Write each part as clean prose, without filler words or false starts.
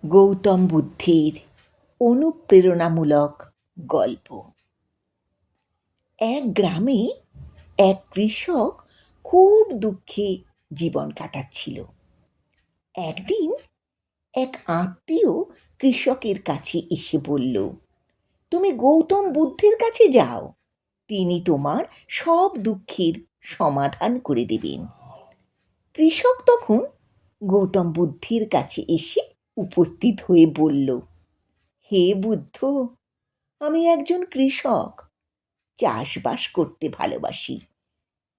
গৌতম বুদ্ধের অনুপ্রেরণামূলক গল্প। এক গ্রামে এক কৃষক খুব দুঃখে জীবন কাটাচ্ছিল। একদিন এক আত্মীয় কৃষকের কাছে এসে বলল, তুমি গৌতম বুদ্ধের কাছে যাও, তিনি তোমার সব দুঃখের সমাধান করে দেবেন। কৃষক তখন গৌতম বুদ্ধের কাছে এসে উপস্থিত হয়ে বলল, হে বুদ্ধ, আমি একজন কৃষক, চাষবাস করতে ভালোবাসি,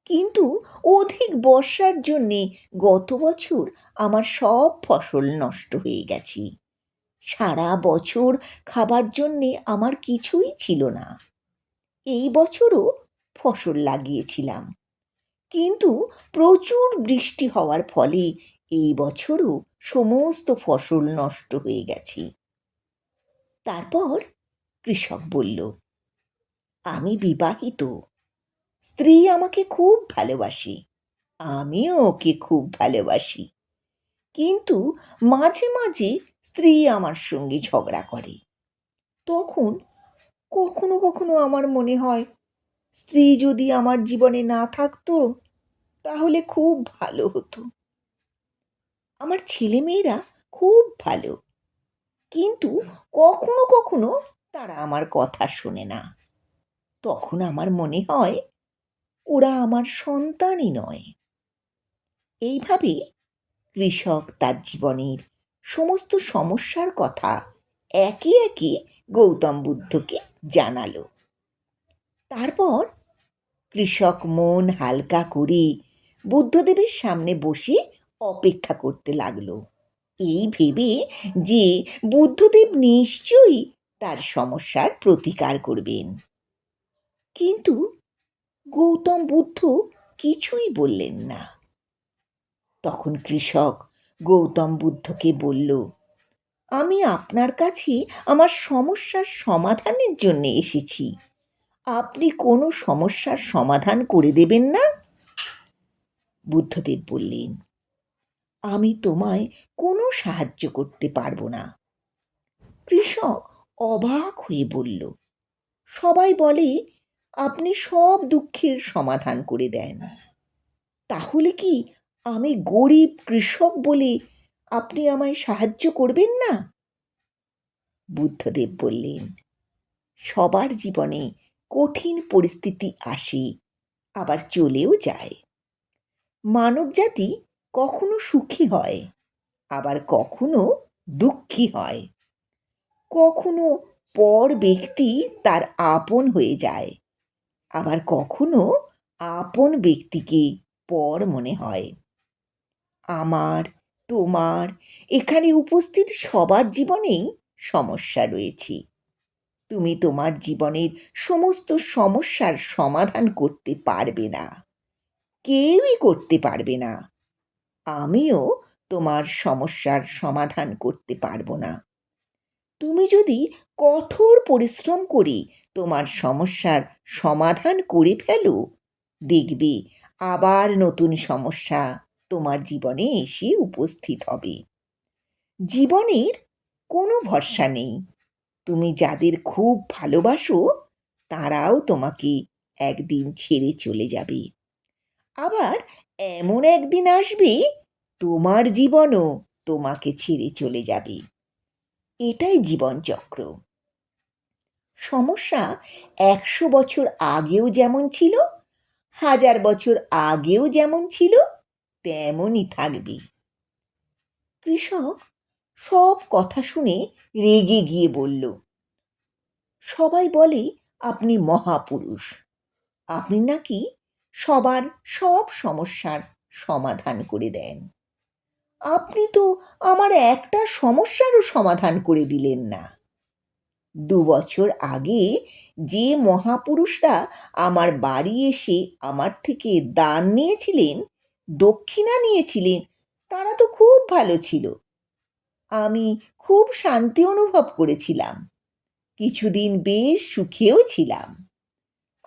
কিন্তু অধিক বর্ষার জন্যে গত বছর আমার সব ফসল নষ্ট হয়ে গেছে। সারা বছর খাবার জন্যে আমার কিছুই ছিল না। এই বছরও ফসল লাগিয়েছিলাম, কিন্তু প্রচুর বৃষ্টি হওয়ার ফলে এই বছরও সমস্ত ফসল নষ্ট হয়ে গেছে। তারপর কৃষক বলল, আমি বিবাহিত, স্ত্রী আমাকে খুব ভালোবাসে, আমিও ওকে খুব ভালোবাসি, কিন্তু মাঝে মাঝে স্ত্রী আমার সঙ্গে ঝগড়া করে। তখন কখনো কখনো আমার মনে হয়, স্ত্রী যদি আমার জীবনে না থাকতো তাহলে খুব ভালো হতো। আমার ছেলেমেয়েরা খুব ভালো, কিন্তু কখনো কখনো তারা আমার কথা শোনে না। তখন আমার মনে হয় ওরা আমার সন্তানই নয়। এইভাবে কৃষক তার জীবনের সমস্ত সমস্যার কথা একে একে গৌতম বুদ্ধকে জানালো। তারপর কৃষক মন হালকা করে বুদ্ধদেবের সামনে বসে অপেক্ষা করতে লাগলো, এই ভেবে যে বুদ্ধদেব নিশ্চয়ই তার সমস্যার প্রতিকার করবেন। কিন্তু গৌতম বুদ্ধ কিছুই বললেন না। তখন কৃষক গৌতম বুদ্ধকে বলল, আমি আপনার কাছে আমার সমস্যার সমাধানের জন্য এসেছি, আপনি কোনো সমস্যার সমাধান করে দেবেন না? বুদ্ধদেব বললেন, আমি তোমায় কোনো সাহায্য করতে পারবো না। কৃষক অবাক হয়ে বলল, সবাই বলে আপনি সব দুঃখের সমাধান করে দেন, তাহলে কি আমি গরিব কৃষক বলে আপনি আমায় সাহায্য করবেন না? বুদ্ধদেব বললেন, সবার জীবনে কঠিন পরিস্থিতি আসে, আবার চলেও যায়। মানবজাতি কখনো সুখী হয়, আবার কখনো দুঃখী হয়। কখনো পর ব্যক্তি তার আপন হয়ে যায়, আবার কখনো আপন ব্যক্তিকে পর মনে হয়। আমার, তোমার, এখানে উপস্থিত সবার জীবনেই সমস্যা রয়েছে। তুমি তোমার জীবনের সমস্ত সমস্যার সমাধান করতে পারবে না, কেউই করতে পারবে না। আমিও তোমার সমস্যার সমাধান করতে পারবো না। তুমি যদি কঠোর পরিশ্রম করে তোমার সমস্যার সমাধান করে ফেলো, দেখবে আবার নতুন সমস্যা তোমার জীবনে এসে উপস্থিত হবে। জীবনের কোনো ভরসা নেই। তুমি যাদের খুব ভালোবাসো তারাও তোমাকে একদিন ছেড়ে চলে যাবে। আবার এমন একদিন আসবে তোমার জীবনও তোমাকে ছেড়ে চলে যাবে। এটাই জীবন চক্র। সমস্যা 100 বছর আগেও যেমন ছিল, 1000 বছর আগেও যেমন ছিল, তেমনই থাকবে। কৃষক সব কথা শুনে রেগে গিয়ে বলল, সবাই বলে আপনি মহাপুরুষ, আপনি নাকি সবার সব সমস্যার সমাধান করে দেন। আপনি তো আমার একটা সমস্যারও সমাধান করে দিলেন না। 2 বছর আগে যে মহাপুরুষরা আমার বাড়ি এসে আমার থেকে দান নিয়েছিলেন, দক্ষিণা নিয়েছিলেন, তারা তো খুব ভালো ছিল। আমি খুব শান্তি অনুভব করেছিলাম, কিছুদিন বেশ সুখেও ছিলাম।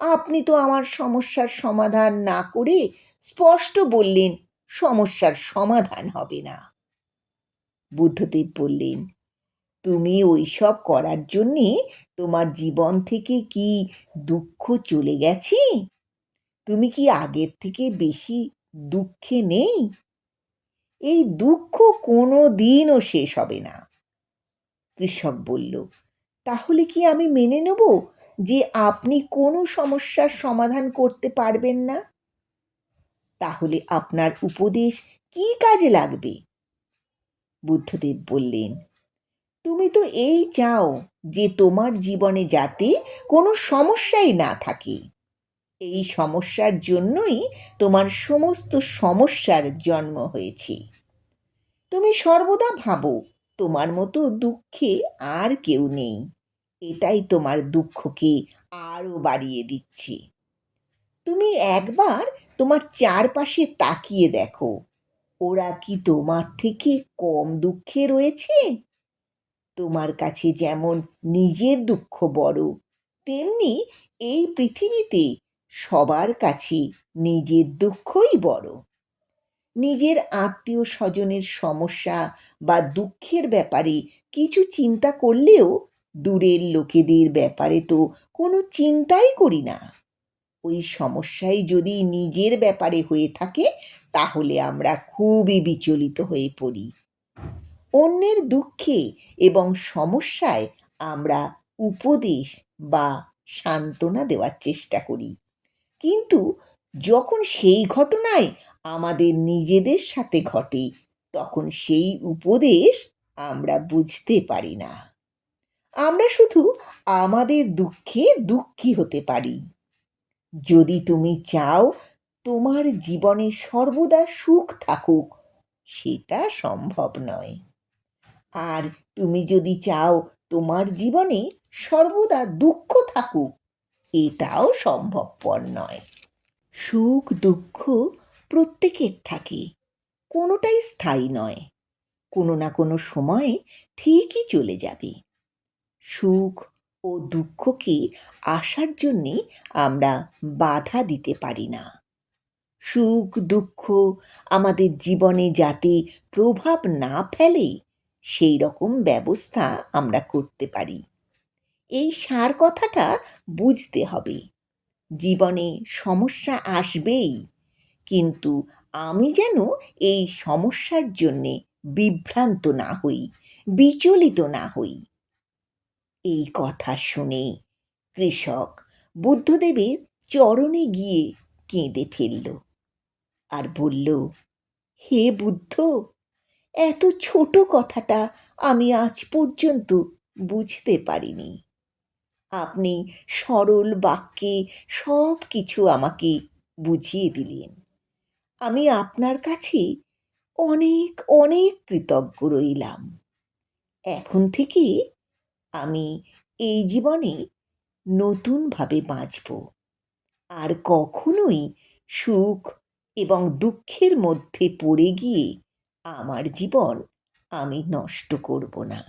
আপনি তো আমার সমস্যার সমাধান না করে স্পষ্ট বললেন সমস্যার সমাধান হবে না। বুদ্ধদেব বললেন, তুমি ওইসব করার জন্যে তোমার জীবন থেকে কি দুঃখ চলে গেছে? তুমি কি আগের থেকে বেশি দুঃখে নেই? এই দুঃখ কোনো দিনও শেষ হবে না। কৃষক বলল, তাহলে কি আমি মেনে নেব যে আপনি কোনো সমস্যার সমাধান করতে পারবেন না? তাহলে আপনার উপদেশ কি কাজে লাগবে? বুদ্ধদেব বললেন, তুমি তো এই চাও যে তোমার জীবনে যাতে কোনো সমস্যাই না থাকে। এই সমস্যার জন্যই তোমার সমস্ত সমস্যার জন্ম হয়েছে। তুমি সর্বদা ভাবো তোমার মতো দুঃখে আর কেউ নেই। এটাই তোমার দুঃখকে আরও বাড়িয়ে দিচ্ছে। তুমি একবার তোমার চারপাশে তাকিয়ে দেখো, ওরা কি তোমার থেকে কম দুঃখে রয়েছে? তোমার কাছে যেমন নিজের দুঃখ বড়, তেমনি এই পৃথিবীতে সবার কাছে নিজের দুঃখই বড়। নিজের আত্মীয় স্বজনের সমস্যা বা দুঃখের ব্যাপারে কিছু চিন্তা করলেও দূরের লোকেদের ব্যাপারে তো কোনো চিন্তাই করি না। ওই সমস্যাই যদি নিজের ব্যাপারে হয়ে থাকে তাহলে আমরা খুবই বিচলিত হয়ে পড়ি। অন্যের দুঃখে এবং সমস্যায় আমরা উপদেশ বা সান্ত্বনা দেওয়ার চেষ্টা করি, কিন্তু যখন সেই ঘটনায় আমাদের নিজেদের সাথে ঘটে তখন সেই উপদেশ আমরা বুঝতে পারি না। আমরা শুধু আমাদের দুঃখে দুঃখী হতে পারি। যদি তুমি চাও তোমার জীবনে সর্বদা সুখ থাকুক, সেটা সম্ভব নয়। আর তুমি যদি চাও তোমার জীবনে সর্বদা দুঃখ থাকুক, এটাও সম্ভবপর নয়। সুখ দুঃখ প্রত্যেকের থাকে, কোনোটাই স্থায়ী নয়। কোনো না কোনো সময়ে ঠিকই চলে যাবে। সুখ ও দুঃখকে আসার জন্যে আমরা বাধা দিতে পারি না। সুখ দুঃখ আমাদের জীবনে যাতে প্রভাব না ফেলে সেই রকম ব্যবস্থা আমরা করতে পারি। এই সার কথাটা বুঝতে হবে। জীবনে সমস্যা আসবেই, কিন্তু আমি যেন এই সমস্যার জন্যে বিভ্রান্ত না হই, বিচলিত না হই। এই কথা শুনে কৃষক বুদ্ধদেবের চরণে গিয়ে কেঁদে ফেলল আর বলল, হে বুদ্ধ, এত ছোট কথাটা আমি আজ পর্যন্ত বুঝতে পারিনি। আপনি সরল বাক্যে সব কিছু আমাকে বুঝিয়ে দিলেন। আমি আপনার কাছে অনেক অনেক কৃতজ্ঞ রইলাম। এখন থেকে আমি এই জীবনে নতুনভাবে বাঁচব, আর কখনোই সুখ এবং দুঃখের মধ্যে পড়ে গিয়ে আমার জীবন আমি নষ্ট করব না।